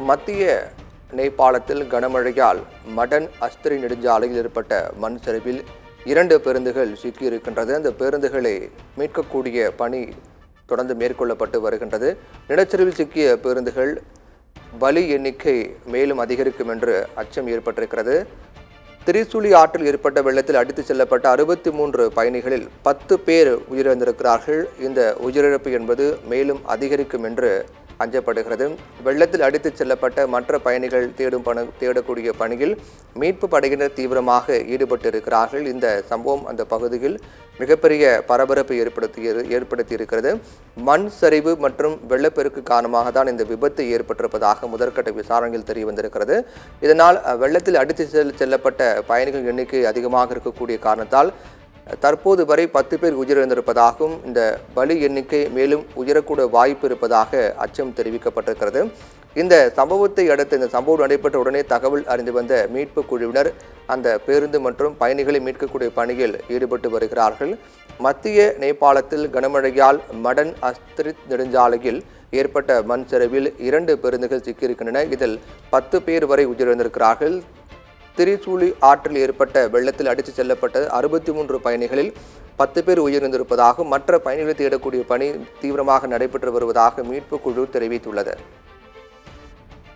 மத்திய நேபாளத்தில் கனமழையால் மடன் அஸ்திரி நெடுஞ்சாலையில் ஏற்பட்ட மண் சரிவில் 2 பேருந்துகள் சிக்கியிருக்கின்றது. அந்த பேருந்துகளை மீட்கக்கூடிய பணி தொடர்ந்து மேற்கொள்ளப்பட்டு வருகின்றது. நிலச்சரிவில் சிக்கிய பேருந்துகள் பலி எண்ணிக்கை மேலும் அதிகரிக்கும் என்று அச்சம் ஏற்பட்டிருக்கிறது. திரிசூலி ஆற்றில் ஏற்பட்ட வெள்ளத்தில் அடித்துச் செல்லப்பட்ட 63 பயணிகளில் 10 பேர் உயிரிழந்திருக்கிறார்கள். இந்த உயிரிழப்பு என்பது மேலும் அதிகரிக்கும் என்று அஞ்சப்படுகிறது. வெள்ளத்தில் அடித்துச் செல்லப்பட்ட மற்ற பயணிகள் தேடக்கூடிய பணியில் மீட்பு படையினர் தீவிரமாக ஈடுபட்டிருக்கிறார்கள். இந்த சம்பவம் அந்த பகுதியில் மிகப்பெரிய பரபரப்பை ஏற்படுத்தியிருக்கிறது. மண் சரிவு மற்றும் வெள்ளப்பெருக்கு காரணமாக தான் இந்த விபத்து ஏற்பட்டிருப்பதாக முதற்கட்ட விசாரணையில் தெரிய வந்திருக்கிறது. இதனால் வெள்ளத்தில் அடித்துச் செல்லப்பட்ட பயணிகள் எண்ணிக்கை அதிகமாக இருக்கக்கூடிய காரணத்தால் தற்போது வரை 10 பேர் உயிரிழந்திருப்பதாகவும் இந்த பலி எண்ணிக்கை மேலும் உயரக்கூட வாய்ப்பு இருப்பதாக அச்சம் தெரிவிக்கப்பட்டிருக்கிறது. இந்த சம்பவத்தை அடுத்து இந்த சம்பவம் நடைபெற்ற உடனே தகவல் அறிந்து வந்த மீட்பு குழுவினர் அந்த பேருந்து மற்றும் பயணிகளை மீட்கக்கூடிய பணியில் ஈடுபட்டு வருகிறார்கள். மத்திய நேபாளத்தில் கனமழையால் மடன் அஸ்திரி நெடுஞ்சாலையில் ஏற்பட்ட மண் சரிவில் 2 பேருந்துகள் சிக்கியிருக்கின்றன. இதில் 10 பேர் வரை உயிரிழந்திருக்கிறார்கள். திரிசூலி ஆற்றில் ஏற்பட்ட வெள்ளத்தில் அடித்துச் செல்லப்பட்ட 63 பயணிகளில் 10 பேர் உயிரிழந்திருப்பதாகவும் மற்ற பயணிகளை தேடக்கூடிய பணி தீவிரமாக நடைபெற்று வருவதாக மீட்பு குழு தெரிவித்துள்ளது.